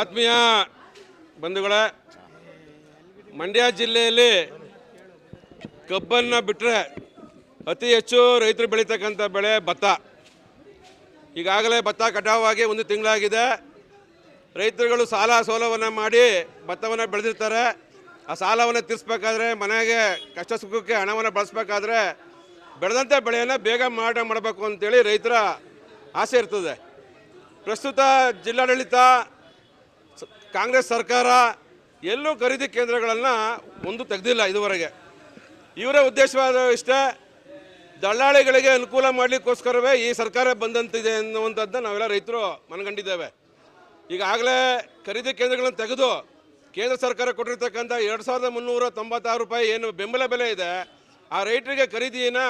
ಆತ್ಮೀಯ ಬಂಧುಗಳೇ, ಮಂಡ್ಯ ಜಿಲ್ಲೆಯಲ್ಲಿ ಕಬ್ಬನ್ನು ಬಿಟ್ಟರೆ ಅತಿ ಹೆಚ್ಚು ರೈತರು ಬೆಳೀತಕ್ಕಂಥ ಬೆಳೆ ಭತ್ತ. ಈಗಾಗಲೇ ಭತ್ತ ಕಟಾವಾಗಿ 1 ತಿಂಗಳಾಗಿದೆ. ರೈತರುಗಳು ಸಾಲ ಸೋಲವನ್ನು ಮಾಡಿ ಭತ್ತವನ್ನು ಬೆಳೆದಿರ್ತಾರೆ. ಆ ಸಾಲವನ್ನು ತೀರಿಸಬೇಕಾದ್ರೆ, ಮನೆಗೆ ಕಷ್ಟ ಸುಖಕ್ಕೆ ಹಣವನ್ನು ಬಳಸಬೇಕಾದ್ರೆ ಬೆಳೆದಂಥ ಬೆಳೆಯನ್ನು ಬೇಗ ಮಾರಾಟ ಮಾಡಬೇಕು ಅಂತೇಳಿ ರೈತರ ಆಸೆ ಇರ್ತದೆ. ಪ್ರಸ್ತುತ ಜಿಲ್ಲಾಡಳಿತ, ಕಾಂಗ್ರೆಸ್ ಸರ್ಕಾರ ಎಲ್ಲೂ ಖರೀದಿ ಕೇಂದ್ರಗಳನ್ನು ತೆಗೆದಿಲ್ಲ ಇದುವರೆಗೆ. ಇವರ ಉದ್ದೇಶವಾದ ಇಷ್ಟೇ, ದಳ್ಳಾಳಿಗಳಿಗೆ ಅನುಕೂಲ ಮಾಡಲಿಕ್ಕೋಸ್ಕರವೇ ಈ ಸರ್ಕಾರ ಬಂದಂತಿದೆ ಅನ್ನುವಂಥದ್ದನ್ನು ನಾವೆಲ್ಲ ರೈತರು ಮನಗಂಡಿದ್ದೇವೆ. ಈಗಾಗಲೇ ಖರೀದಿ ಕೇಂದ್ರಗಳನ್ನು ತೆಗೆದು ಕೇಂದ್ರ ಸರ್ಕಾರ ಕೊಟ್ಟಿರ್ತಕ್ಕಂಥ 2396 ರೂಪಾಯಿ ಏನು ಬೆಂಬಲ ಬೆಲೆ ಇದೆ, ಆ ರೈತರಿಗೆ ಖರೀದಿಯನ್ನು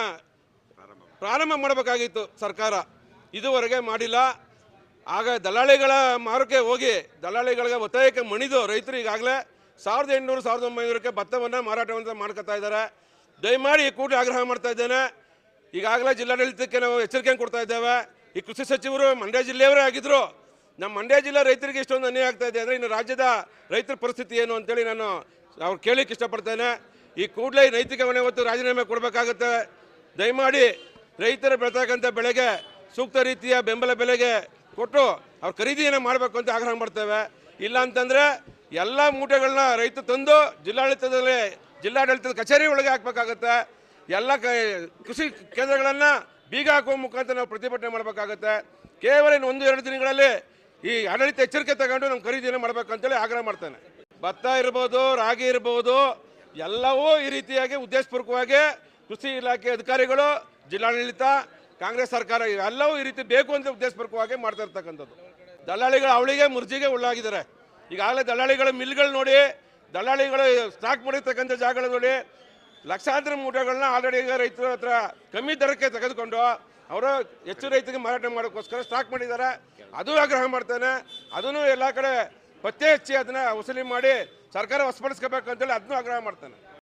ಪ್ರಾರಂಭ ಮಾಡಬೇಕಾಗಿತ್ತು ಸರ್ಕಾರ. ಇದುವರೆಗೆ ಮಾಡಿಲ್ಲ. ಆಗ ದಲ್ಲಾಳಿಗಳ ಮಾರುಕೆ ಹೋಗಿ ದಲ್ಲಾಳಿಗಳಿಗೆ ಒತ್ತಾಯಕ್ಕೆ ಮಣಿದು ರೈತರು ಈಗಾಗಲೇ 1800-1900ಕ್ಕೆ ಭತ್ತವನ್ನು ಮಾರಾಟವನ್ನು ಮಾಡ್ಕೊತಾ ಇದ್ದಾರೆ. ದಯಮಾಡಿ ಈ ಕೂಡಲೇ ಆಗ್ರಹ ಮಾಡ್ತಾ ಇದ್ದೇನೆ. ಈಗಾಗಲೇ ಜಿಲ್ಲಾಡಳಿತಕ್ಕೆ ನಾವು ಎಚ್ಚರಿಕೆಯನ್ನು ಕೊಡ್ತಾ ಇದ್ದೇವೆ. ಈ ಕೃಷಿ ಸಚಿವರು ಮಂಡ್ಯ ಜಿಲ್ಲೆಯವರೇ ಆಗಿದ್ದರು. ನಮ್ಮ ಮಂಡ್ಯ ಜಿಲ್ಲೆ ರೈತರಿಗೆ ಇಷ್ಟೊಂದು ಅನ್ಯಾಯ ಆಗ್ತಾ ಇದೆ ಅಂದರೆ ಇನ್ನು ರಾಜ್ಯದ ರೈತರ ಪರಿಸ್ಥಿತಿ ಏನು ಅಂತೇಳಿ ನಾನು ಅವ್ರು ಕೇಳಲಿಕ್ಕೆ ಇಷ್ಟಪಡ್ತೇನೆ. ಈ ಕೂಡಲೇ ನೈತಿಕ ಹೊಣೆ ಹೊತ್ತು ರಾಜೀನಾಮೆ ಕೊಡಬೇಕಾಗುತ್ತೆ. ದಯಮಾಡಿ ರೈತರು ಬೆಳತಕ್ಕಂಥ ಬೆಳೆಗೆ ಸೂಕ್ತ ರೀತಿಯ ಬೆಂಬಲ ಬೆಲೆಗೆ ಕೊಟ್ಟು ಅವ್ರು ಖರೀದಿಯನ್ನು ಮಾಡಬೇಕು ಅಂತ ಆಗ್ರಹ ಮಾಡ್ತೇವೆ. ಇಲ್ಲ ಅಂತಂದರೆ ಎಲ್ಲ ಮೂಟೆಗಳನ್ನ ರೈತ ತಂದು ಜಿಲ್ಲಾಡಳಿತದ ಕಚೇರಿ ಒಳಗೆ ಹಾಕಬೇಕಾಗತ್ತೆ. ಎಲ್ಲ ಕೃಷಿ ಕೇಂದ್ರಗಳನ್ನು ಬೀಗ ಹಾಕುವ ಮುಖಾಂತರ ನಾವು ಪ್ರತಿಭಟನೆ ಮಾಡಬೇಕಾಗತ್ತೆ. ಕೇವಲ 1-2 ದಿನಗಳಲ್ಲಿ ಈ ಆಡಳಿತ ಎಚ್ಚರಿಕೆ ತಗೊಂಡು ನಮ್ಮ ಖರೀದಿಯನ್ನು ಮಾಡಬೇಕಂತೇಳಿ ಆಗ್ರಹ ಮಾಡ್ತೇನೆ. ಭತ್ತ ಇರ್ಬೋದು, ರಾಗಿ ಇರ್ಬೋದು, ಎಲ್ಲವೂ ಈ ರೀತಿಯಾಗಿ ಉದ್ದೇಶಪೂರ್ವಕವಾಗಿ ಕೃಷಿ ಇಲಾಖೆ ಅಧಿಕಾರಿಗಳು, ಜಿಲ್ಲಾಡಳಿತ, ಕಾಂಗ್ರೆಸ್ ಸರ್ಕಾರ ಎಲ್ಲವೂ ಈ ರೀತಿ ಬೇಕು ಅಂತ ಉದ್ದೇಶಪೂರ್ವಕವಾಗಿ ಮಾಡ್ತಾ ಇರ್ತಕ್ಕಂಥದ್ದು. ದಲ್ಲಾಳಿಗಳು ಅವಳಿಗೆ ಮುರ್ಜಿಗೆ ಉಳ್ಳಾಗಿದ್ದಾರೆ. ಈಗಾಗಲೇ ದಲ್ಲಾಳಿಗಳ ಮಿಲ್ಗಳು ನೋಡಿ, ದಲ್ಲಾಳಿಗಳು ಸ್ಟಾಕ್ ಮಾಡಿರ್ತಕ್ಕಂಥ ಜಾಗಗಳು ನೋಡಿ, ಲಕ್ಷಾಂತರ ಮೂಟೆಗಳನ್ನ ಆಲ್ರೆಡಿ ಈಗ ರೈತರ ಹತ್ರ ಕಮ್ಮಿ ದರಕ್ಕೆ ತೆಗೆದುಕೊಂಡು ಅವರು ಹೆಚ್ಚು ರೈತರಿಗೆ ಮಾರಾಟ ಮಾಡೋಕ್ಕೋಸ್ಕರ ಸ್ಟಾಕ್ ಮಾಡಿದ್ದಾರೆ. ಅದು ಆಗ್ರಹ ಮಾಡ್ತೇನೆ. ಅದನ್ನು ಎಲ್ಲ ಕಡೆ ಪತ್ತೆ ಹಚ್ಚಿ ಅದನ್ನು ವಸೂಲಿ ಮಾಡಿ ಸರ್ಕಾರ ವಶಪಡಿಸ್ಕೋಬೇಕು ಅಂತೇಳಿ ಅದನ್ನು ಆಗ್ರಹ ಮಾಡ್ತೇನೆ.